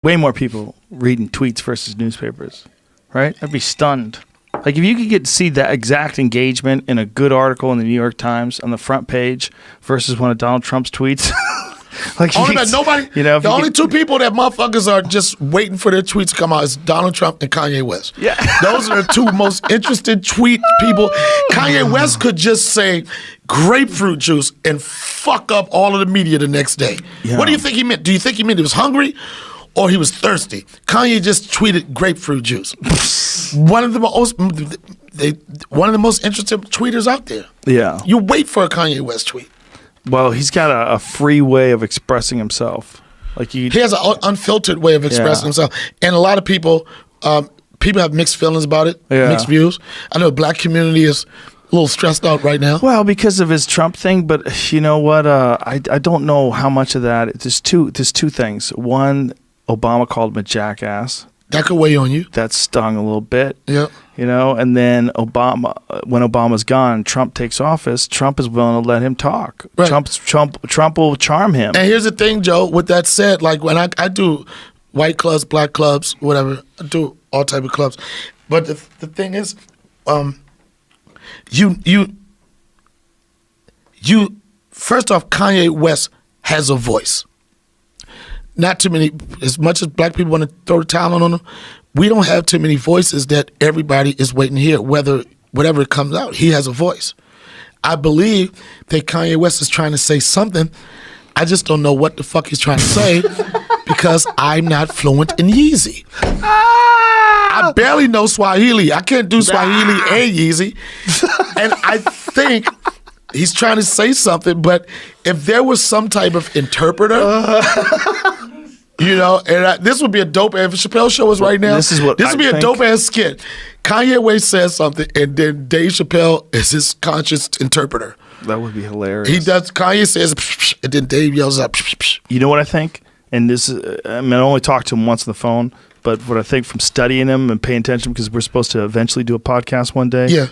way more people reading tweets versus newspapers, right? I'd be stunned. Like if you could get to see that exact engagement in a good article in the New York Times on the front page versus one of Donald Trump's tweets. Like only that nobody, you know, the only two people that motherfuckers are just waiting for their tweets to come out is Donald Trump and Kanye West. Yeah. Those are the two most interested tweet people. Kanye West could just say grapefruit juice and fuck up all of the media the next day. Yeah. What do you think he meant? Do you think he meant he was hungry or he was thirsty? Kanye just tweeted grapefruit juice. One of the most interesting tweeters out there. Yeah. You wait for a Kanye West tweet. Well, he's got a free way of expressing himself. Like he has an unfiltered way of expressing himself, and a lot of people have mixed feelings about it, mixed views. I know the black community is a little stressed out right now. Well, because of his Trump thing, but you know what? I don't know how much of that. There's two things. One, Obama called him a jackass. That could weigh on you. that stung a little bit. Yeah. You know, and then when Obama's gone, Trump takes office. Trump is willing to let him talk. Right. Trump will charm him. And here's the thing, Joe. With that said, like when I do white clubs, black clubs, whatever, I do all type of clubs. But the thing is, you first off, Kanye West has a voice. Not too many. As much as black people want to throw the towel on him, we don't have too many voices that everybody is waiting to hear. Whatever it comes out, he has a voice. I believe that Kanye West is trying to say something. I just don't know what the fuck he's trying to say because I'm not fluent in Yeezy. I barely know Swahili. I can't do Swahili and Yeezy. And I think he's trying to say something, but if there was some type of interpreter, you know, and this would be a dope ass. If Chappelle show was right now, this would be a dope ass skit. Kanye West says something, and then Dave Chappelle is his conscious interpreter. That would be hilarious. He does. Kanye says, and then Dave yells out. You know what I think? And this, I mean, I only talked to him once on the phone, but what I think from studying him and paying attention, because we're supposed to eventually do a podcast one day,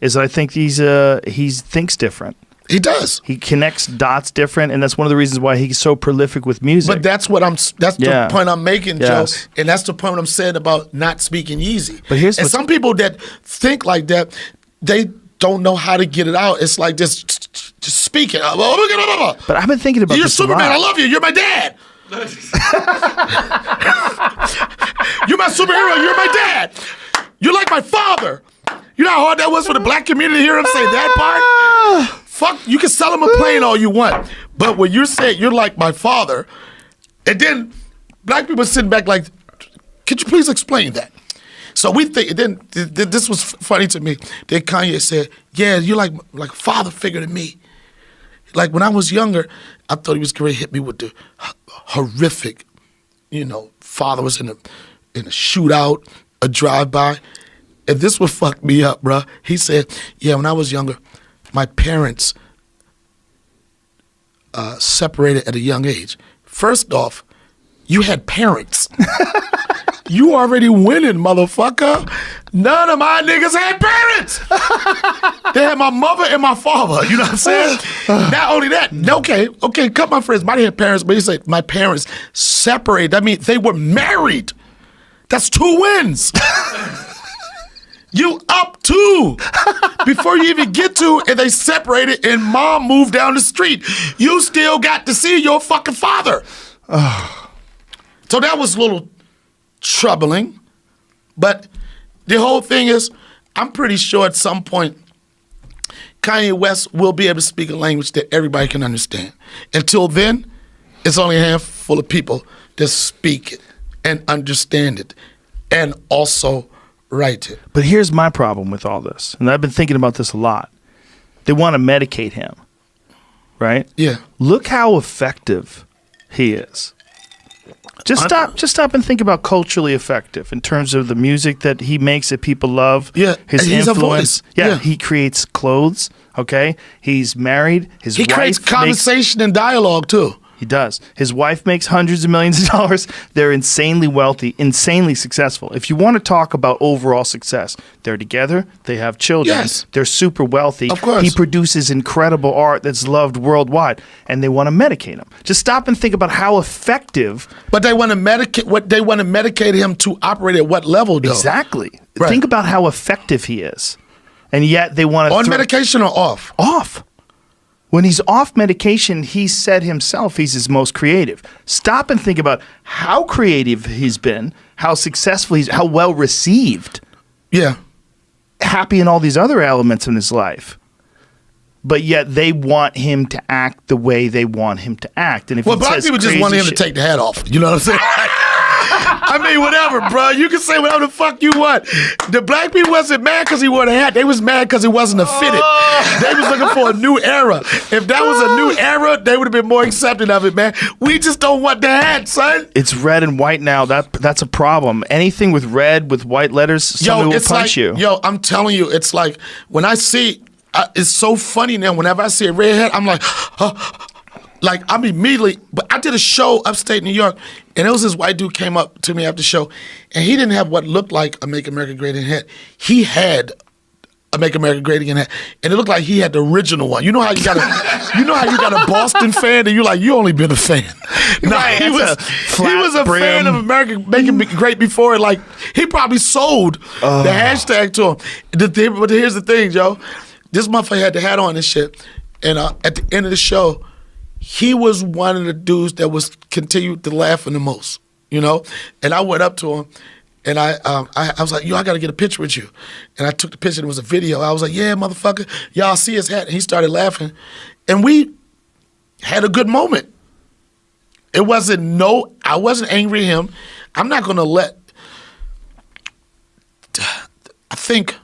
is that I think he thinks different. He does. He connects dots different, and that's one of the reasons why he's so prolific with music. But that's the point I'm making, Joe. And that's the point I'm saying about not speaking Yeezy. But some people that think like that, they don't know how to get it out. It's like just speak it. But I've been thinking about You're this Superman. a lot. I love you. You're my dad. You're my superhero. You're my dad. You're like my father. You know how hard that was for the black community to hear him say that part? Fuck, you can sell him a plane all you want. But when you're saying you're like my father, and then black people sitting back like, could you please explain that? So we think, then this was funny to me. Then Kanye said, yeah, you're like a father figure to me. Like when I was younger, I thought he was going to hit me with the horrific, you know, father was in a shootout, a drive-by. And this would fuck me up, bruh. He said, yeah, when I was younger, my parents separated at a young age. First off, you had parents. You already winning, motherfucker. None of my niggas had parents. They had my mother and my father. You know what I'm saying? Not only that, okay, cut my friends might have parents, but he said my parents separated. I mean, they were married. That's 2 wins. You up 2 before you even get to, and they separated, and mom moved down the street. You still got to see your fucking father. So that was a little troubling, but the whole thing is, I'm pretty sure at some point, Kanye West will be able to speak a language that everybody can understand. Until then, it's only a handful of people that speak it and understand it, and also write it. But here's my problem with all this, and I've been thinking about this a lot. They want to medicate him, right? Yeah. Look how effective he is. Just stop and think about culturally effective in terms of the music that he makes that people love. Yeah, his influence. A voice. Yeah, he creates clothes. Okay, he's married. His wife creates conversation and dialogue too. He does. His wife makes hundreds of millions of dollars. They're insanely wealthy, insanely successful. If you want to talk about overall success, they're together. They have children. Yes. They're super wealthy. Of course. He produces incredible art that's loved worldwide, and they want to medicate him. Just stop and think about how effective. But they want to medicate. What they want to medicate him to operate at what level, though? Exactly. Right. Think about how effective he is, and yet they want to On medication or off? off. When he's off medication, he said himself he's his most creative. Stop and think about how creative he's been, how successful how well received, Yeah. happy in all these other elements in his life. But yet they want him to act the way they want him to act. And if Well, he black says people just crazy want him shit- to take the hat off. You know what I'm saying? I mean, whatever, bro. You can say whatever the fuck you want. The black people wasn't mad because he wore the hat. They was mad because it wasn't a fitted. They was looking for a new era. If that was a new era, they would have been more accepting of it, man. We just don't want the hat, son. It's red and white now. That's a problem. Anything with red, with white letters, somebody will it's punch like, you. Yo, I'm telling you, it's like when I see, it's so funny now. Whenever I see a red hat, I'm like, like I'm immediately. But I did a show upstate New York, and it was this white dude came up to me after the show, and he didn't have what looked like a Make America Great Again hat. He had a Make America Great Again hat, and it looked like he had the original one. You know how you got a Boston fan, and you're like, you only been a fan. No, Right, he that's was a brim. fan of America Making It Great before it. Like he probably sold the hashtag to him. But here's the thing, Joe. This motherfucker had the hat on and shit, and at the end of the show, he was one of the dudes that was continued to laughing the most, you know. And I went up to him, and I was like, yo, I got to get a picture with you. And I took the picture, and it was a video. I was like, yeah, motherfucker, y'all see his hat. And he started laughing, and we had a good moment. It wasn't I wasn't angry at him. I'm not going to I think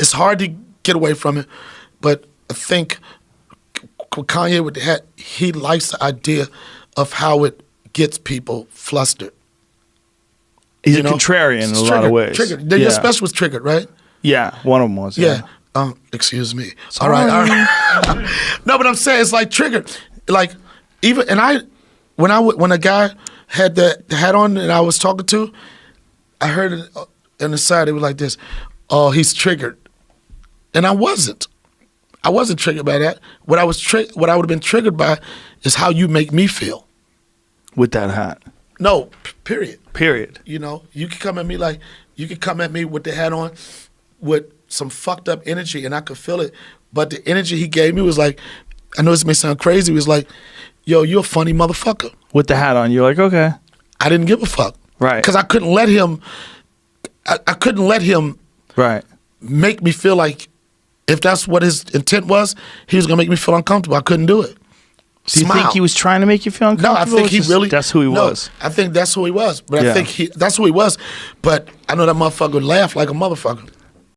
it's hard to get away from it, but I think Kanye with the hat, he likes the idea of how it gets people flustered. He's You a know? contrarian in It's a lot of ways. Triggered. Yeah. Your special was triggered, right? Yeah, one of them was. Yeah. Excuse me. All right. No, but I'm saying it's like triggered. Like even when a guy had the hat on and I was talking to, I heard it on the side. It was like this. Oh, he's triggered, and I wasn't. I wasn't triggered by that. What I would have been triggered by is how you make me feel. With that hat. No, period. Period. You know, you could come at me with the hat on with some fucked up energy, and I could feel it. But the energy he gave me was like, I know this may sound crazy, it was like, yo, you're a funny motherfucker. With the hat on, you're like, okay. I didn't give a fuck. Right. Because I couldn't let him, Right. make me feel like if that's what his intent was, he was going to make me feel uncomfortable. I couldn't do it. Do you think he was trying to make you feel No, uncomfortable? I think he really. That's who he was. I think that's who he was. But Yeah. I think that's who he was. But I know that motherfucker would laugh like a motherfucker.